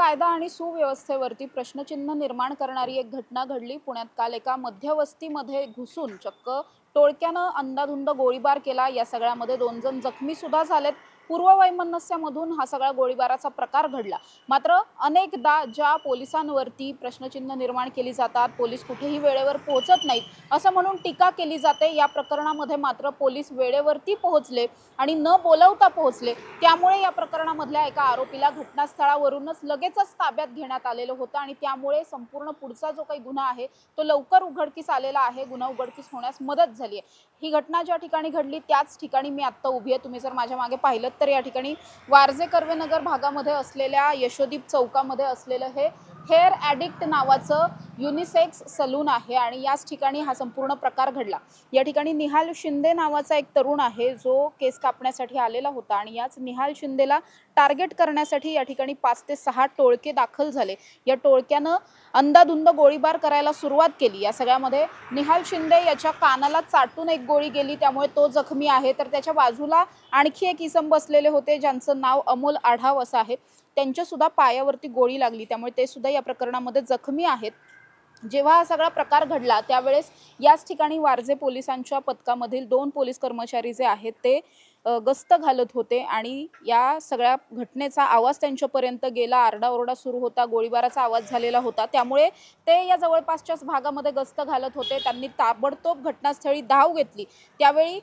कायदा आणि सुव्यवस्थेवरती प्रश्नचिन्ह निर्माण करणारी एक घटना घडली। पुण्यात काल एका मध्यवस्तीमध्ये घुसून चक्क टोळक्यानं अंधाधुंद गोळीबार केला। या सगळ्यामध्ये 2 जण जखमी सुद्धा झालेत। पूर्ववैमनस्यामधून हा सगळा गोळीबाराचा प्रकार घडला। मात्र अनेकदा ज्या पोलिसांवरती प्रश्नचिन्ह निर्माण केली जातात, पोलीस कुठेही वेळेवर पोहोचत नाहीत असं म्हणून टीका केली जाते। या प्रकरणामध्ये मात्र पोलीस वेळेवरती पोहोचले आणि न बोलवता पोहोचले। त्यामुळे या प्रकरणामधल्या एका आरोपीला घटनास्थळावरूनच लगेचच ताब्यात घेण्यात आलेलं होतं आणि त्यामुळे संपूर्ण पुढचा जो काही गुन्हा आहे तो लवकर उघडकीस आलेला आहे। गुन्हा उघडकीस होण्यास मदत झाली आहे। ही घटना ज्या ठिकाणी घडली त्याच ठिकाणी मी आता उभी आहे। तुम्ही जर माझ्या मागे पाहिलं तर या ठिकाणी वारजे कर्वेनगर भागामध्ये असलेल्या यशोदीप चौकामध्ये असलेलं हे हेअर ॲडिक्ट नावाचं युनिसेक्स सलून आहे आणि याच ठिकाणी हा संपूर्ण प्रकार घडला। या ठिकाणी निहाल शिंदे नावाचा एक तरुण आहे जो केस कापण्यासाठी आलेला होता आणि याच निहाल शिंदेला टार्गेट करण्यासाठी या ठिकाणी 5 ते 6 टोळके दाखल झाले। या टोळक्यानं अंधाधुंद गोळीबार करायला सुरुवात केली। या सगळ्यामध्ये निहाल शिंदे याच्या कानाला चाटून एक गोळी गेली, त्यामुळे तो जखमी आहे। तर त्याच्या बाजूला आणखी एक इसम बसलेले होते ज्यांचं नाव अमोल आढाव असं आहे। त्यांच्या सुद्धा पायावरती गोळी लागली, त्यामुळे ते सुद्धा या प्रकरणामध्ये जखमी आहेत। जेव्हा हा सगळा प्रकार घडला त्यावेळेस याच ठिकाणी वारजे पोलिसांच्या पथकामधील 2 पोलीस कर्मचारी जे आहेत ते गस्त घालत होते आणि या सगळ्या घटनेचा आवाज त्यांच्यापर्यंत गेला। आरडाओरडा सुरू होता, गोळीबाराचा आवाज झालेला होता, त्यामुळे ते या जवळपासच्याच भागामध्ये गस्त घालत होते। त्यांनी ताबडतोब घटनास्थळी धाव घेतली। त्यावेळी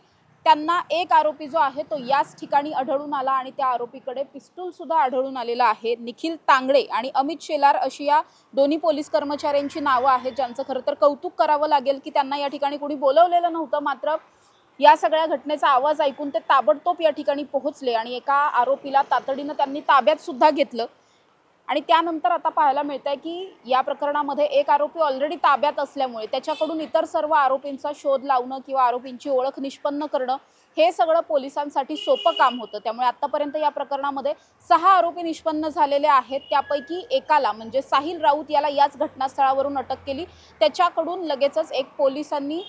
त्यांना एक आरोपी जो आहे तो याच ठिकाणी आढळून आला आणि त्या आरोपीकडे पिस्तूल सुद्धा आढळून आलेला आहे। निखिल तांगडे आणि अमित शेलार अशी या दोन्ही पोलीस कर्मचाऱ्यांची नावं आहेत, ज्यांचं खरं तर कौतुक करावं लागेल की त्यांना या ठिकाणी कोणी बोलवलेलं नव्हतं। मात्र या सगळ्या घटनेचा आवाज ऐकून ते ताबडतोब या ठिकाणी पोहोचले आणि एका आरोपीला तातडीनं त्यांनी ताब्यात सुद्धा घेतलं। आणि त्यानंतर आता पाहायला मिळतंय की या प्रकरणामध्ये एक आरोपी ऑलरेडी ताब्यात असल्यामुळे त्याच्याकडून इतर सर्व आरोपींचा शोध लावणं किंवा आरोपींची ओळख निष्पन्न करणं हे सगळं पोलिसांसाठी सोपं काम होतं। त्यामुळे आतापर्यंत या प्रकरणामध्ये 6 आरोपी निष्पन्न झालेले आहेत। त्यापैकी एकाला म्हणजे साहिल राऊत याला याच घटनास्थळावरून अटक केली। त्याच्याकडून लगेचच एक पोलिसांनी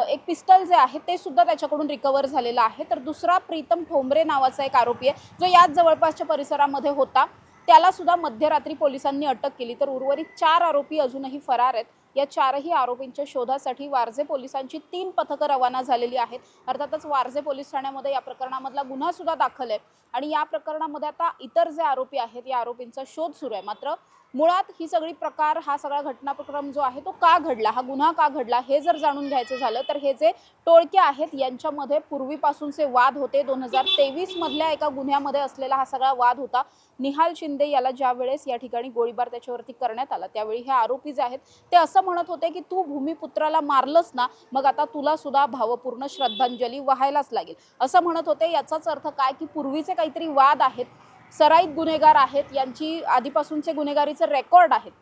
एक पिस्टल जे आहे ते सुद्धा त्याच्याकडून रिकवर झालेलं आहे। तर दुसरा प्रीतम ठोंबरे नावाचा एक आरोपी आहे जो याच जवळपासच्या परिसरामध्ये होता, त्याला सुद्धा मध्यरात्री पोलिसांनी अटक केली। तर उर्वरित 4 आरोपी अजूनही फरार आहेत। या 4ही आरोपींच्या शोधासाठी वारजे पोलिसांची 3 पथकं रवाना झालेली आहेत। अर्थातच वारजे पोलीस ठाण्यामध्ये या प्रकरणामधला गुन्हा सुद्धा दाखल आहे आणि या प्रकरणामध्ये आता इतर जे आरोपी आहेत या आरोपींचा शोध सुरू आहे। मात्र मुळात ही सगळी प्रकार हा सगळा घटनाक्रम जो आहे तो का घडला, हा गुन्हा का घडला हे जर जाणून घ्यायचं झालं तर हे जे टोळके आहेत यांच्यामध्ये पूर्वीपासूनचे वाद होते। 2023 मधल्या एका गुन्ह्यामध्ये असलेला हा सगळा वाद होता। निहाल शिंदे याला ज्या वेळेस या ठिकाणी गोळीबार त्याच्यावरती करण्यात आला त्यावेळी हे आरोपी जे आहेत ते असं म्हणत होते की तू भूमिपुत्राला मारलंस ना, मग आता तुला सुद्धा भावपूर्ण श्रद्धांजली वाहायलाच लागेल असं म्हणत होते। याचाच अर्थ काय की पूर्वीचे काहीतरी वाद आहेत, सराईत गुन्हेगार आहेत, यांची आधीपासूनचे गुन्हेगारीचे रेकॉर्ड आहेत,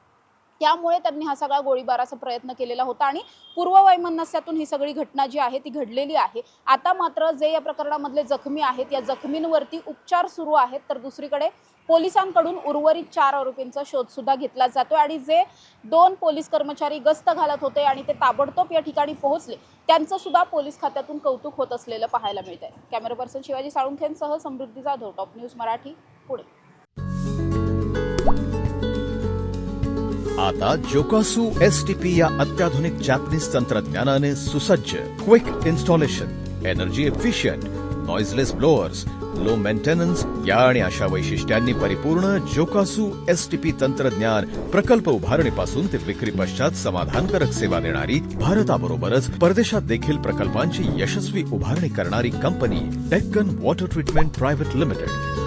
त्यामुळे त्यांनी हा सगळा गोळीबाराचा प्रयत्न केलेला होता आणि पूर्ववैमनस्यातून ही सगळी घटना जी आहे ती घडलेली आहे। आता मात्र जे या प्रकरणामधले जखमी आहेत या जखमींवरती उपचार सुरू आहेत। तर दुसरीकडे पोलिसांकडून उर्वरित 4 आरोपींचा शोध सुद्धा घेतला जातोय आणि जे 2 पोलीस कर्मचारी गस्त घालत होते आणि ते ताबडतोब या ठिकाणी पोहोचले त्यांचं सुद्धा पोलीस खात्यातून कौतुक होत असलेलं पाहायला मिळतंय। कॅमेरा पर्सन शिवाजी साळुंखेंसह समृद्धी जाधव, टॉप न्यूज मराठी, पुणे। आता जोकासू एसटीपी या अत्याधुनिक जॅपनीज तंत्रज्ञानाने सुसज्ज quick installation, energy efficient, noiseless blowers, low maintenance या आणि अशा वैशिष्ट्यांनी परिपूर्ण जोकासू एसटीपी तंत्रज्ञान प्रकल्प उभारणीपासून ते विक्री पश्चात समाधानकारक सेवा देणारी, भारताबरोबरच परदेशात देखील प्रकल्पांची यशस्वी उभारणी करणारी company Deccan water treatment private limited.